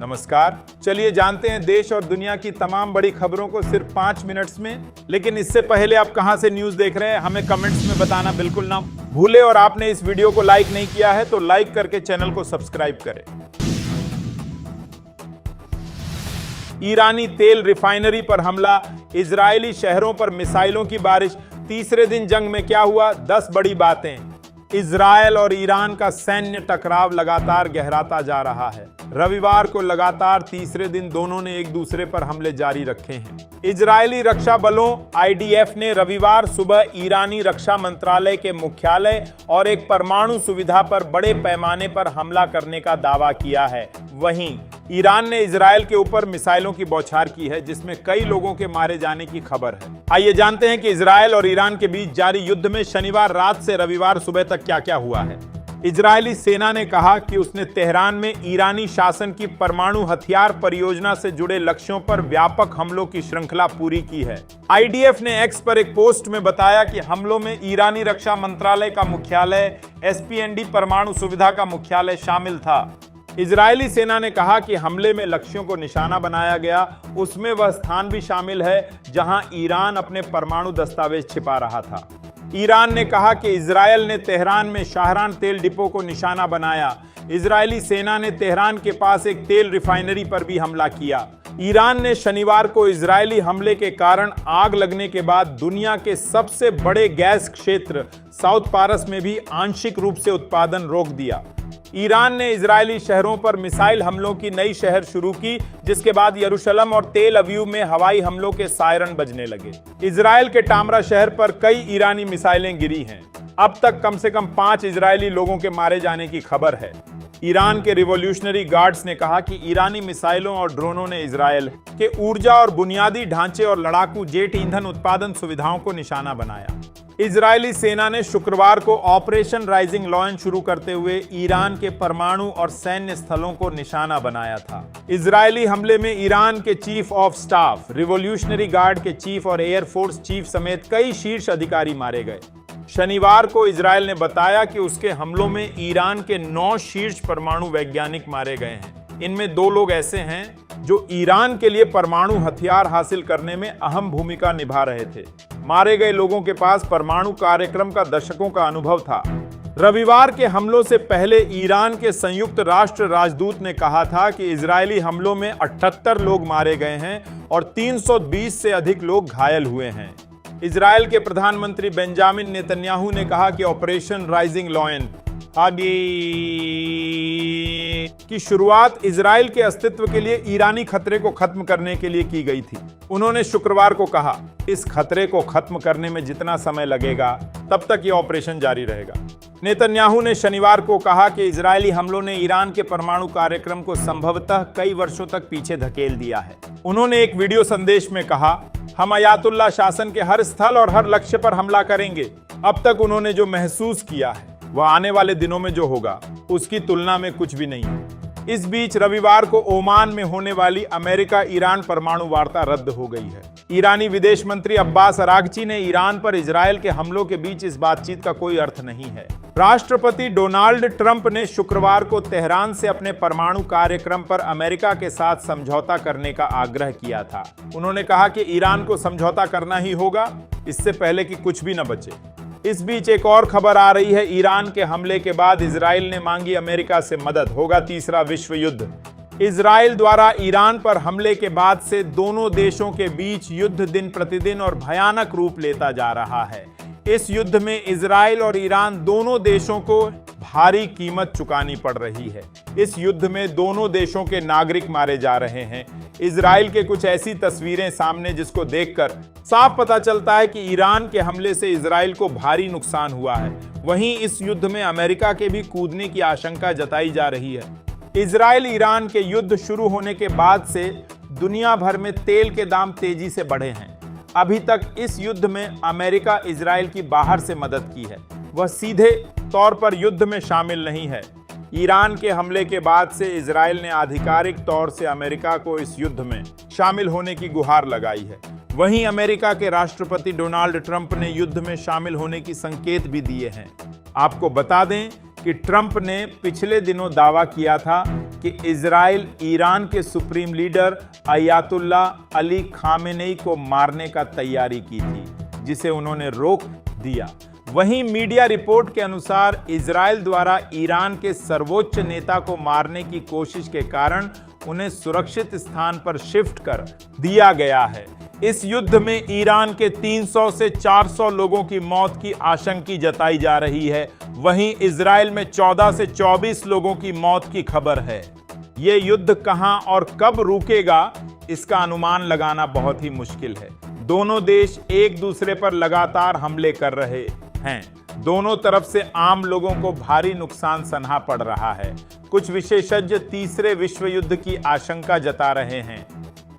नमस्कार। चलिए जानते हैं देश और दुनिया की तमाम बड़ी खबरों को सिर्फ 5 मिनट्स में। लेकिन इससे पहले आप कहां से न्यूज़ देख रहे हैं हमें कमेंट्स में बताना बिल्कुल ना भूले, और आपने इस वीडियो को लाइक नहीं किया है तो लाइक करके चैनल को सब्सक्राइब करें। ईरानी तेल रिफाइनरी पर हमला, इजरायली शहरों पर मिसाइलों की बारिश। तीसरे दिन जंग में क्या हुआ, 10 बड़ी बातें। इजरायल और ईरान का सैन्य टकराव लगातार गहराता जा रहा है। रविवार को लगातार तीसरे दिन दोनों ने एक दूसरे पर हमले जारी रखे हैं। इजरायली रक्षा बलों IDF ने रविवार सुबह ईरानी रक्षा मंत्रालय के मुख्यालय और एक परमाणु सुविधा पर बड़े पैमाने पर हमला करने का दावा किया है। वहीं ईरान ने इजरायल के ऊपर मिसाइलों की बौछार की है, जिसमें कई लोगों के मारे जाने की खबर है। आइए जानते हैं कि इजरायल और ईरान के बीच जारी युद्ध में शनिवार रात से रविवार सुबह तक क्या क्या हुआ है। इजरायली सेना ने कहा कि उसने तेहरान में ईरानी शासन की परमाणु हथियार परियोजना से जुड़े लक्ष्यों पर व्यापक हमलों की श्रृंखला पूरी की है। IDF ने एक्स पर एक पोस्ट में बताया कि हमलों में ईरानी रक्षा मंत्रालय का मुख्यालय, SPND परमाणु सुविधा का मुख्यालय शामिल था। इजरायली सेना ने कहा कि हमले में लक्ष्यों को निशाना बनाया गया, उसमें वह स्थान भी शामिल है जहां ईरान अपने परमाणु दस्तावेज छिपा रहा था। ईरान ने कहा कि इजरायल ने तेहरान में शाहरान तेल डिपो को निशाना बनाया। इजरायली सेना ने तेहरान के पास एक तेल रिफाइनरी पर भी हमला किया। ईरान ने शनिवार को इजरायली हमले के कारण आग लगने के बाद दुनिया के सबसे बड़े गैस क्षेत्र साउथ पारस में भी आंशिक रूप से उत्पादन रोक दिया। ईरान ने इजरायली शहरों पर मिसाइल हमलों की नई शहर शुरू की, जिसके बाद यरूशलेम और तेल अवीव में हवाई हमलों के सायरन बजने लगे। इजरायल के टामरा शहर पर कई ईरानी मिसाइलें गिरी हैं। अब तक कम से कम 5 इजरायली लोगों के मारे जाने की खबर है। ईरान के रिवॉल्यूशनरी गार्ड्स ने कहा कि ईरानी मिसाइलों और ड्रोनों ने इजरायल के ऊर्जा और बुनियादी ढांचे और लड़ाकू जेट ईंधन उत्पादन सुविधाओं को निशाना बनाया। इजरायली सेना ने शुक्रवार को ऑपरेशन राइजिंग लॉयन शुरू करते हुए ईरान के परमाणु और सैन्य स्थलों को निशाना बनाया था। इजरायली हमले में ईरान के chief of staff, revolutionary guard के चीफ और एयरफोर्स चीफ समेत कई शीर्ष अधिकारी मारे गए। शनिवार को इजरायल ने बताया कि उसके हमलों में ईरान के 9 शीर्ष परमाणु वैज्ञानिक मारे गए हैं। इनमें 2 लोग ऐसे हैं जो ईरान के लिए परमाणु हथियार हासिल करने में अहम भूमिका निभा रहे थे। मारे गए लोगों के पास परमाणु कार्यक्रम का दशकों का अनुभव था। रविवार के हमलों से पहले ईरान के संयुक्त राष्ट्र राजदूत ने कहा था कि इजरायली हमलों में 78 लोग मारे गए हैं और 320 से अधिक लोग घायल हुए हैं। इजरायल के प्रधानमंत्री बेंजामिन नेतन्याहू ने कहा कि ऑपरेशन राइजिंग लॉयन की शुरुआत इजरायल के अस्तित्व के लिए ईरानी खतरे को खत्म करने के लिए की गई थी। उन्होंने शुक्रवार को कहा, इस खतरे को खत्म करने में जितना समय लगेगा तब तक ये ऑपरेशन जारी रहेगा। नेतन्याहू ने शनिवार को कहा कि इजरायली हमलों ने ईरान के परमाणु कार्यक्रम को संभवतः कई वर्षों तक पीछे धकेल दिया है। उन्होंने एक वीडियो संदेश में कहा, हम अयातुल्ला शासन के हर स्थल और हर लक्ष्य पर हमला करेंगे। अब तक उन्होंने जो महसूस किया है वह आने वाले दिनों में जो होगा उसकी तुलना में कुछ भी नहीं है। इस बीच रविवार को ओमान में होने वाली अमेरिका ईरान परमाणु वार्ता रद्द हो गई है। ईरानी विदेश मंत्री अब्बास अरागची ने ईरान पर इजरायल के हमलों के बीच इस बातचीत का कोई अर्थ नहीं है। राष्ट्रपति डोनाल्ड ट्रंप ने शुक्रवार को तेहरान से अपने परमाणु कार्यक्रम पर अमेरिका के साथ समझौता करने का आग्रह किया था। उन्होंने कहा कि ईरान को समझौता करना ही होगा, इससे पहले कि कुछ भी न बचे। इस बीच एक और खबर आ रही है। ईरान के हमले के बाद इजरायल ने मांगी अमेरिका से मदद, होगा तीसरा विश्व युद्ध। इजरायल द्वारा ईरान पर हमले के बाद से दोनों देशों के बीच युद्ध दिन प्रतिदिन और भयानक रूप लेता जा रहा है। इस युद्ध में इजरायल और ईरान दोनों देशों को भारी कीमत चुकानी पड़ रही है। इस युद्ध में दोनों देशों के नागरिक मारे जा रहे हैं। इजरायल के कुछ ऐसी तस्वीरें सामने जिसको देखकर साफ पता चलता है कि ईरान के हमले से इजरायल को भारी नुकसान हुआ है। वहीं इस युद्ध में अमेरिका के भी कूदने की आशंका जताई जा रही है। इजरायल ईरान के युद्ध शुरू होने के बाद से दुनिया भर में तेल के दाम तेजी से बढ़े हैं। अभी तक इस युद्ध में अमेरिका इजरायल की बाहर से मदद की है, वह सीधे तौर पर युद्ध में शामिल नहीं है। ईरान के हमले के बाद से इजरायल ने आधिकारिक तौर से अमेरिका को इस युद्ध में शामिल होने की गुहार लगाई है। वहीं अमेरिका के राष्ट्रपति डोनाल्ड ट्रंप ने युद्ध में शामिल होने की संकेत भी दिए हैं। आपको बता दें कि ट्रंप ने पिछले दिनों दावा किया था कि कि इजराइल ईरान के supreme leader Ayatollah Ali Khamenei को मारने का तैयारी की थी, जिसे उन्होंने रोक दिया। वहीं मीडिया रिपोर्ट के अनुसार इजराइल द्वारा ईरान के सर्वोच्च नेता को मारने की कोशिश के कारण उन्हें सुरक्षित स्थान पर शिफ्ट कर दिया गया है। इस युद्ध में ईरान के 300 से 400 लोगों की मौत की आशंका जताई जा रही है। वहीं इजराइल में 14 से 24 लोगों की मौत की खबर है। ये युद्ध कहां और कब रुकेगा, इसका अनुमान लगाना बहुत ही मुश्किल है। दोनों देश एक दूसरे पर लगातार हमले कर रहे हैं। दोनों तरफ से आम लोगों को भारी नुकसान सहना पड़ रहा है। कुछ विशेषज्ञ तीसरे विश्व युद्ध की आशंका जता रहे हैं।